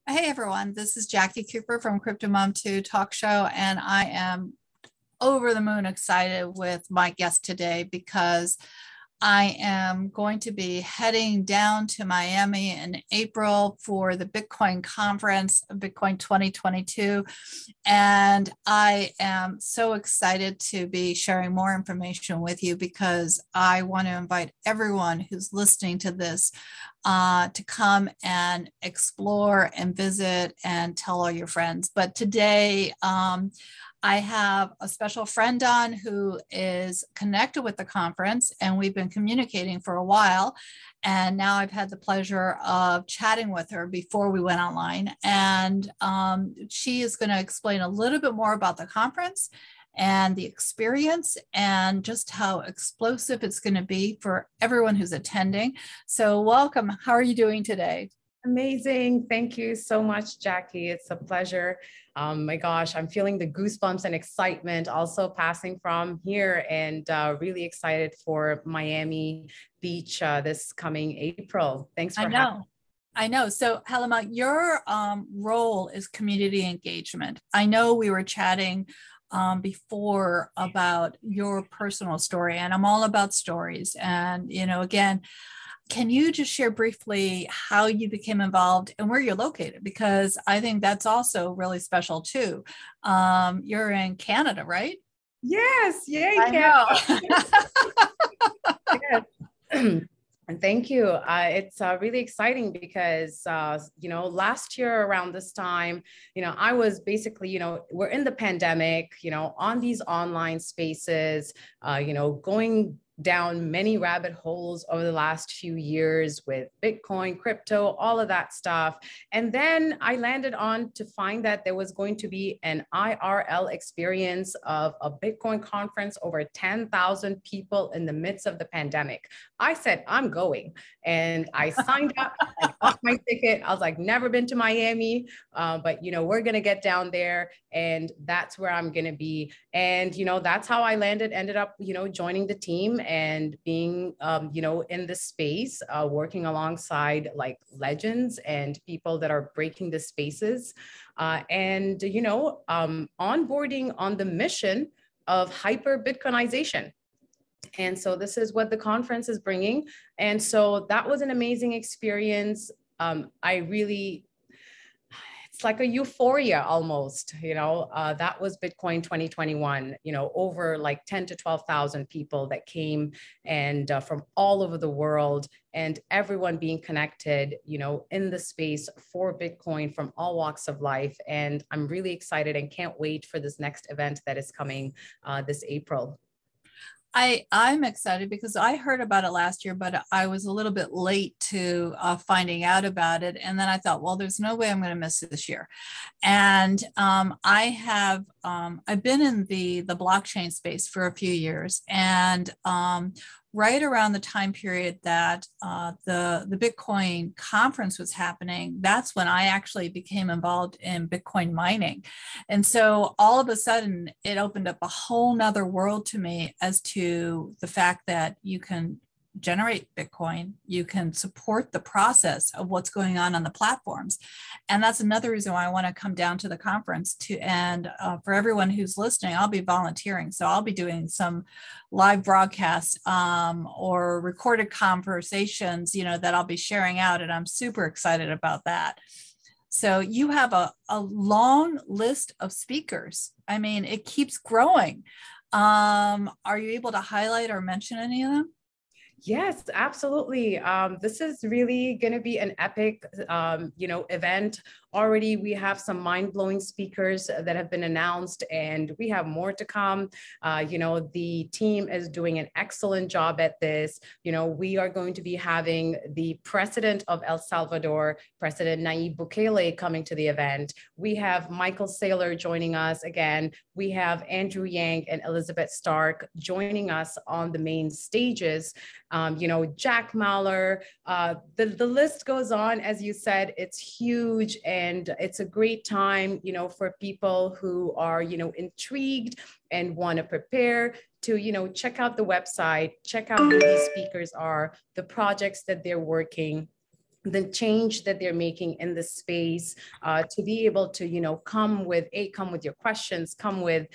Hey everyone, this is Jackie Cooper from Crypto Mom 2 Talk Show, and I am over the moon excited with my guest today because I am going to be heading down to Miami in April for the Bitcoin conference, Bitcoin 2022. And I am so excited to be sharing more information with you because I want to invite everyone who's listening to this to come and explore and visit and tell all your friends. But today, I have a special friend on who is connected with the conference, and we've been communicating for a while. And now I've had the pleasure of chatting with her before we went online. And she is going to explain a little bit more about the conference and the experience and just how explosive it's going to be for everyone who's attending. So welcome. How are you doing today? Amazing. Thank you so much, Jackie. It's a pleasure. My gosh, I'm feeling the goosebumps and excitement also passing from here, and really excited for Miami Beach this coming April. Thanks I for having know. I know. So, Helima, your role is community engagement. I know we were chatting before about your personal story, and I'm all about stories. And, again, can you just share briefly how you became involved and where you're located? Because I think that's also really special too. You're in Canada, right? Yes, yay, I Canada. know. Yes. And thank you. It's really exciting because, last year around this time, I was basically, we're in the pandemic, on these online spaces, going down many rabbit holes over the last few years with Bitcoin, crypto, all of that stuff. And then I landed on to find that there was going to be an IRL experience of a Bitcoin conference, over 10,000 people in the midst of the pandemic. I said, I'm going. And I signed up, I bought my ticket. I was like, never been to Miami, but we're going to get down there, and that's where I'm going to be. And, that's how I ended up, joining the team and being, in the space, working alongside like legends and people that are breaking the spaces, and, onboarding on the mission of hyper Bitcoinization. And so this is what the conference is bringing. And so that was an amazing experience. It's like a euphoria almost, that was Bitcoin 2021, over like 10 to 12,000 people that came, and from all over the world, and everyone being connected, in the space for Bitcoin from all walks of life. And I'm really excited and can't wait for this next event that is coming this April. I'm excited because I heard about it last year, but I was a little bit late to finding out about it. And then I thought, well, there's no way I'm going to miss it this year. And I've been in the blockchain space for a few years, and right around the time period that the Bitcoin conference was happening, that's when I actually became involved in Bitcoin mining. And so all of a sudden, it opened up a whole nother world to me as to the fact that you can generate Bitcoin, you can support the process of what's going on the platforms. And that's another reason why I want to come down to the conference and for everyone who's listening, I'll be volunteering. So I'll be doing some live broadcasts or recorded conversations, that I'll be sharing out. And I'm super excited about that. So you have a long list of speakers. I mean, it keeps growing. Are you able to highlight or mention any of them? Yes, absolutely. This is really going to be an epic, event. Already, we have some mind-blowing speakers that have been announced, and we have more to come. The team is doing an excellent job at this. We are going to be having the president of El Salvador, President Nayib Bukele, coming to the event. We have Michael Saylor joining us again. We have Andrew Yang and Elizabeth Stark joining us on the main stages. Jack Mallor, the list goes on. As you said, it's huge, and it's a great time, for people who are, intrigued and want to prepare to, check out the website, check out who these speakers are, the projects that they're working. the change that they're making in the space, to be able to, come with your questions, come with,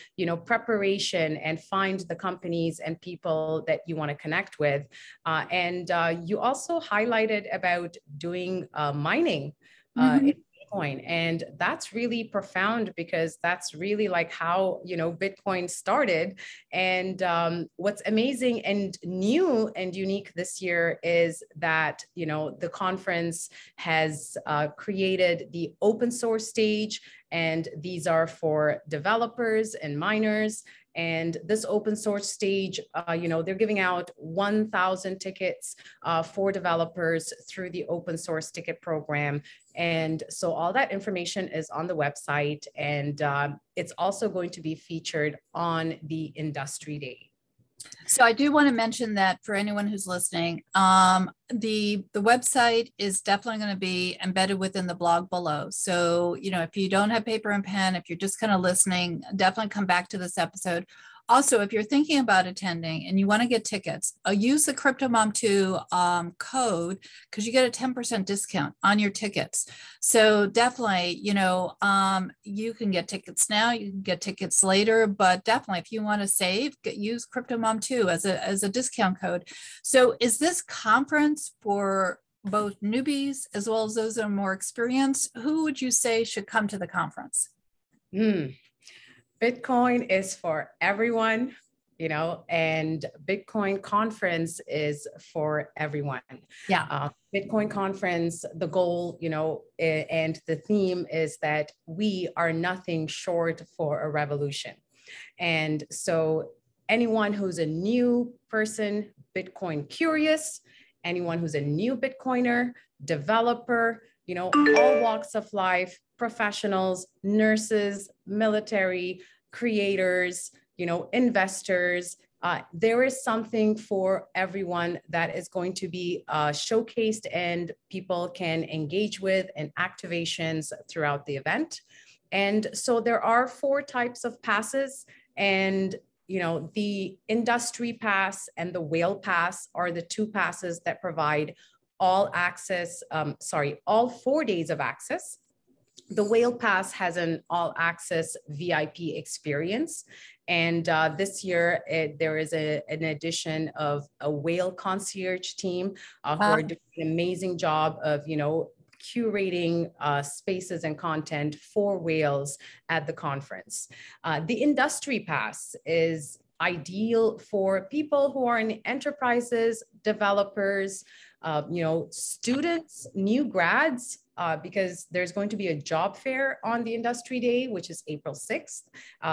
preparation, and find the companies and people that you want to connect with. And you also highlighted about doing mining in Bitcoin. And that's really profound, because that's really like how, Bitcoin started. And what's amazing and new and unique this year is that, the conference has created the open source stage, and these are for developers and miners. And this open source stage, they're giving out 1,000 tickets for developers through the open source ticket program. And so all that information is on the website, and it's also going to be featured on the industry day. So I do want to mention that for anyone who's listening, the website is definitely going to be embedded within the blog below. So, if you don't have paper and pen, if you're just kind of listening, definitely come back to this episode. Also, if you're thinking about attending and you want to get tickets, use the CryptoMom2 code, because you get a 10% discount on your tickets. So definitely, you can get tickets now, you can get tickets later, but definitely if you want to save, use CryptoMom2 as a discount code. So is this conference for both newbies as well as those that are more experienced? Who would you say should come to the conference? Bitcoin is for everyone, and Bitcoin conference is for everyone. Yeah. Bitcoin conference, the goal, and the theme is that we are nothing short for a revolution. And so anyone who's a new person, Bitcoin curious, anyone who's a new Bitcoiner, developer, all walks of life, professionals, nurses, military, creators, investors. There is something for everyone that is going to be showcased, and people can engage with, and activations throughout the event. And so there are 4 types of passes, and the industry pass and the whale pass are the 2 passes that provide all 4 days of access. The whale pass has an all access VIP experience. And this year there is an addition of a whale concierge team who are doing an amazing job of, curating spaces and content for whales at the conference. The industry pass is ideal for people who are in enterprises, developers, students, new grads, because there's going to be a job fair on the industry day, which is April 6th.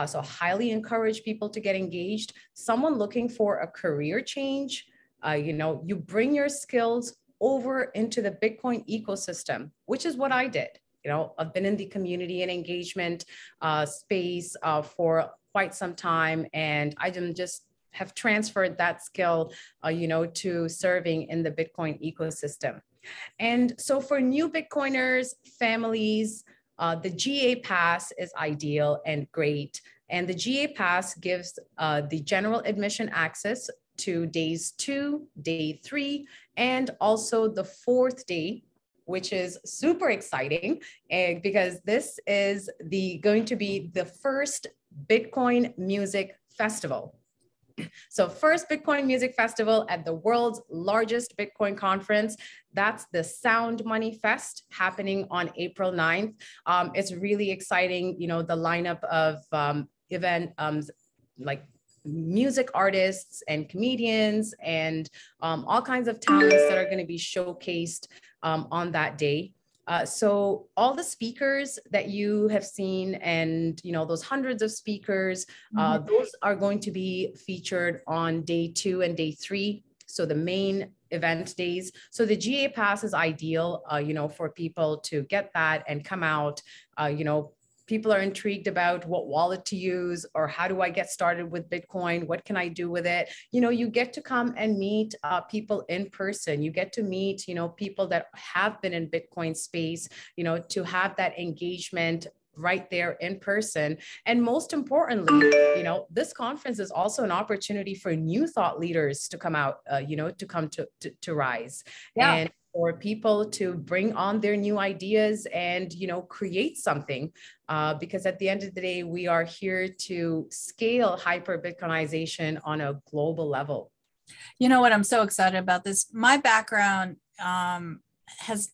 So highly encourage people to get engaged. Someone looking for a career change, you bring your skills over into the Bitcoin ecosystem, which is what I did. I've been in the community and engagement space for quite some time, and I just have transferred that skill, to serving in the Bitcoin ecosystem. And so for new Bitcoiners, families, the GA Pass is ideal and great. And the GA Pass gives the general admission access to days 2, day 3, and also the 4th day, which is super exciting, because this is going to be the first Bitcoin Music Festival. So first Bitcoin Music Festival at the world's largest Bitcoin conference. That's the Sound Money Fest, happening on April 9th. It's really exciting, the lineup of event, like music artists and comedians and all kinds of talents that are going to be showcased on that day. So all the speakers that you have seen, and those hundreds of speakers, those are going to be featured on day 2 and day 3. So the main event days. So the GA Pass is ideal, for people to get that and come out. People are intrigued about what wallet to use, or how do I get started with Bitcoin? What can I do with it? You get to come and meet people in person. You get to meet, people that have been in Bitcoin space, to have that engagement right there in person. And most importantly, this conference is also an opportunity for new thought leaders to come out, to come to rise. Yeah. And for people to bring on their new ideas and, create something. Because at the end of the day, we are here to scale hyper Bitcoinization on a global level. You know what? I'm so excited about this. My background has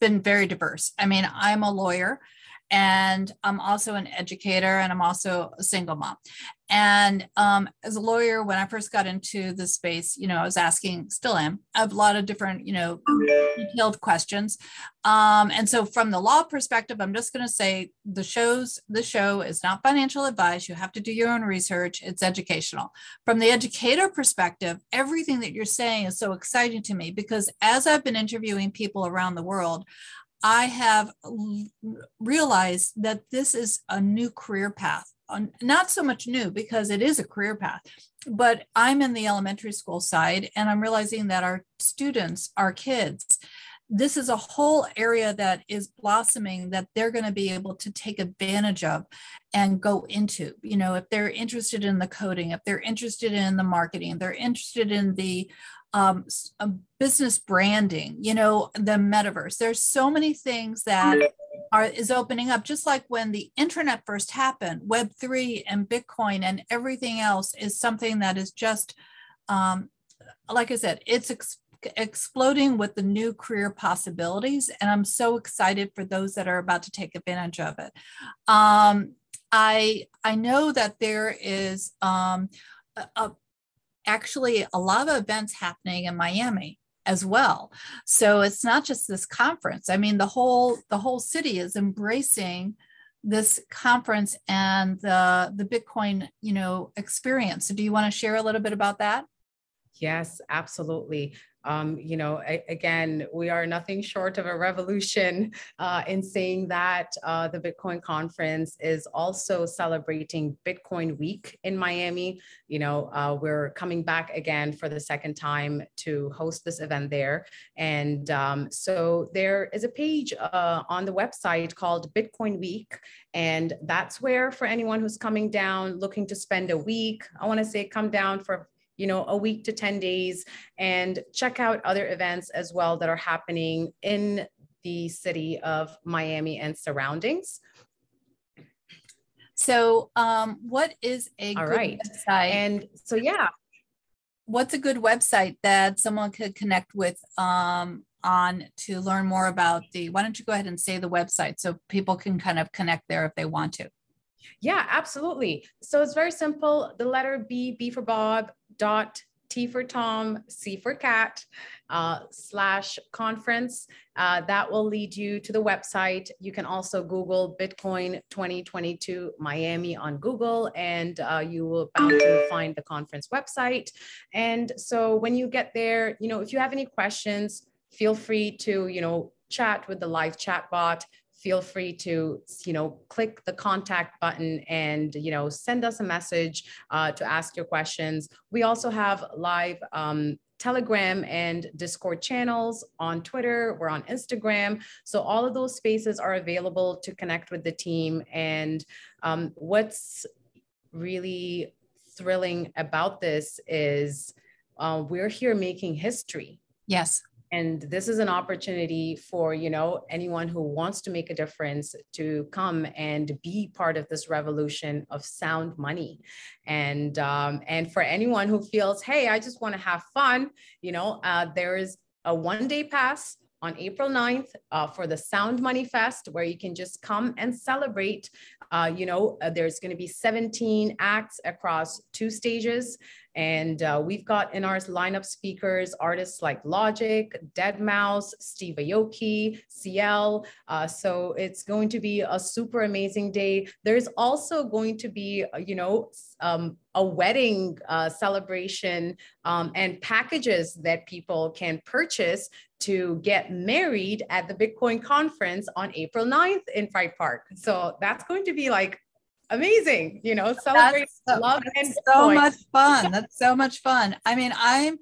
been very diverse. I mean, I'm a lawyer, and I'm also an educator, and I'm also a single mom. And as a lawyer, when I first got into the space, I was asking, still am, a lot of different, detailed questions. And so from the law perspective, I'm just going to say the show is not financial advice. You have to do your own research. It's educational. From the educator perspective, everything that you're saying is so exciting to me, because as I've been interviewing people around the world, I have realized that this is a new career path. Not so much new, because it is a career path, but I'm in the elementary school side, and I'm realizing that our students, our kids, this is a whole area that is blossoming that they're going to be able to take advantage of and go into. If they're interested in the coding, if they're interested in the marketing, they're interested in the business branding, the metaverse. There's so many things that is opening up. Just like when the internet first happened, Web3 and Bitcoin and everything else is something that is just, like I said, it's exploding with the new career possibilities. And I'm so excited for those that are about to take advantage of it. I know that there is actually a lot of events happening in Miami as well. So it's not just this conference. I mean, the whole city is embracing this conference and the Bitcoin, experience. So do you want to share a little bit about that? Yes, absolutely. Again, we are nothing short of a revolution in saying that the Bitcoin conference is also celebrating Bitcoin Week in Miami. We're coming back again for the second time to host this event there. And so there is a page on the website called Bitcoin Week. And that's where, for anyone who's coming down, looking to spend a week, I want to say come down for a week to 10 days and check out other events as well that are happening in the city of Miami and surroundings. So what is a good website? And so, yeah. What's a good website that someone could connect with on to learn more about why don't you go ahead and say the website so people can kind of connect there if they want to? Yeah, absolutely. So it's very simple. The letter B for Bob, T for Tom, C for cat, /conference. That will lead you to the website. You can also Google Bitcoin 2022 Miami on Google, and you will bound to find the conference website. And so when you get there, if you have any questions, feel free to, chat with the live chat bot. Feel free to, click the contact button and, send us a message to ask your questions. We also have live Telegram and Discord channels on Twitter. We're on Instagram. So all of those spaces are available to connect with the team. And what's really thrilling about this is we're here making history. Yes. And this is an opportunity for, anyone who wants to make a difference to come and be part of this revolution of sound money. And for anyone who feels, hey, I just want to have fun, there is a one-day pass on April 9th for the Sound Money Fest, where you can just come and celebrate. There's going to be 17 acts across 2 stages. And we've got in our lineup speakers, artists like Logic, Deadmau5, Steve Aoki, CL. So it's going to be a super amazing day. There's also going to be, a wedding celebration and packages that people can purchase to get married at the Bitcoin conference on April 9th in Fright Park. So that's going to be like amazing, celebrate love and so much fun. That's so much fun. I mean, I'm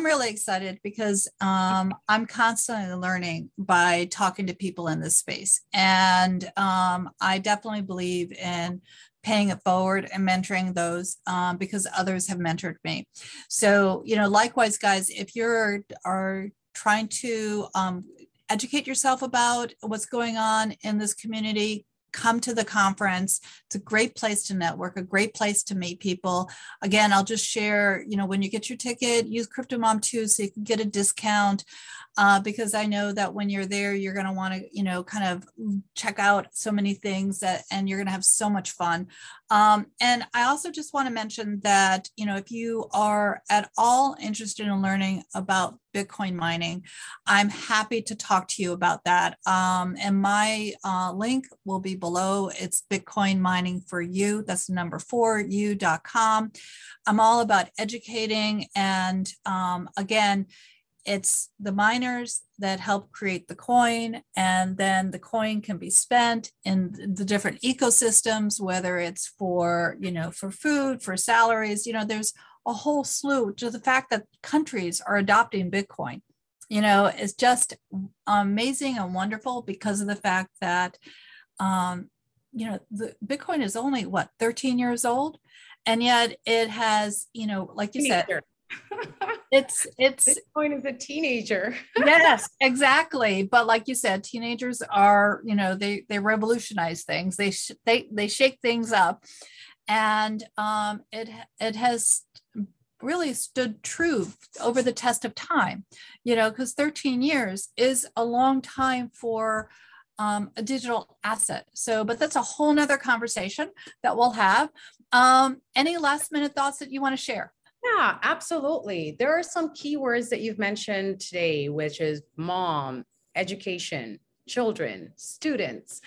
really excited because I'm constantly learning by talking to people in this space. And I definitely believe in paying it forward and mentoring those because others have mentored me. So, likewise, guys, if you're trying to educate yourself about what's going on in this community, come to the conference. It's a great place to network, a great place to meet people. Again, I'll just share, when you get your ticket, use CryptoMom2 so you can get a discount. Because I know that when you're there, you're going to want to, kind of check out so many things and you're going to have so much fun. And I also just want to mention that, if you are at all interested in learning about Bitcoin mining, I'm happy to talk to you about that. And my link will be below. It's Bitcoin Mining for You. That's the number 4u.com. I'm all about educating. And again, it's the miners that help create the coin, and then the coin can be spent in the different ecosystems, whether it's for, for food, for salaries. There's a whole slew to the fact that countries are adopting Bitcoin. Is just amazing and wonderful because of the fact that, the Bitcoin is only 13 years old, and yet it has, like you said, it's Bitcoin is a teenager. Yes, exactly. But like you said, teenagers are, they revolutionize things. They shake things up, and it has really stood true over the test of time. Because 13 years is a long time for a digital asset. So, but that's a whole nother conversation that we'll have. Any last minute thoughts that you want to share? Yeah, absolutely. There are some keywords that you've mentioned today, which is mom, education, children, students.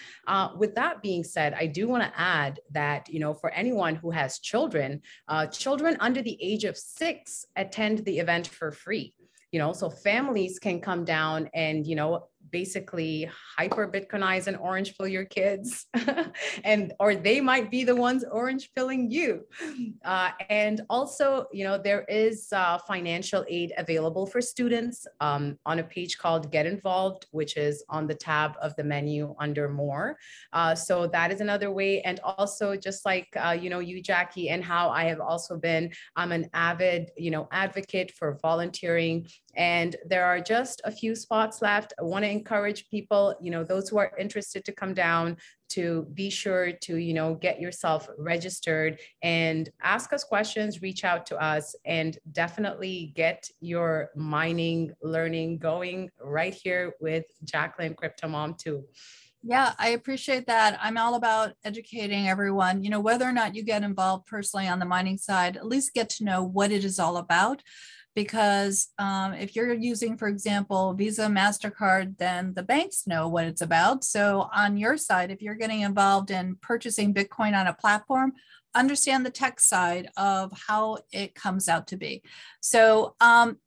With that being said, I do want to add that, for anyone who has children, children under the age of 6 attend the event for free. So families can come down and, basically hyper Bitcoinize and orange pill your kids or they might be the ones orange pilling you. And also, there is financial aid available for students on a page called Get Involved, which is on the tab of the menu under More. So that is another way. And also just like, you, Jackie, and how I have also been, I'm an avid, advocate for volunteering. And there are just a few spots left. I want to encourage people, those who are interested to come down, to be sure to, get yourself registered and ask us questions, reach out to us, and definitely get your mining learning going right here with Jacqueline CryptoMom too. Yeah, I appreciate that. I'm all about educating everyone, whether or not you get involved personally on the mining side, at least get to know what it is all about. Because if you're using, for example, Visa, MasterCard, then the banks know what it's about. So on your side, if you're getting involved in purchasing Bitcoin on a platform, understand the tech side of how it comes out to be. So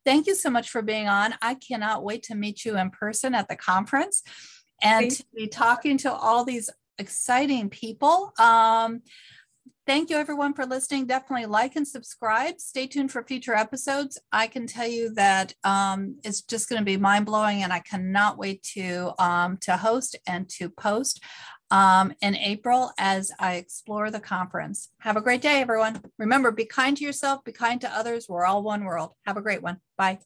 thank you so much for being on. I cannot wait to meet you in person at the conference and to be talking to all these exciting people. Thank you everyone for listening. Definitely like and subscribe. Stay tuned for future episodes. I can tell you that it's just going to be mind blowing, and I cannot wait to host and to post in April as I explore the conference. Have a great day, everyone. Remember, be kind to yourself, be kind to others. We're all one world. Have a great one. Bye.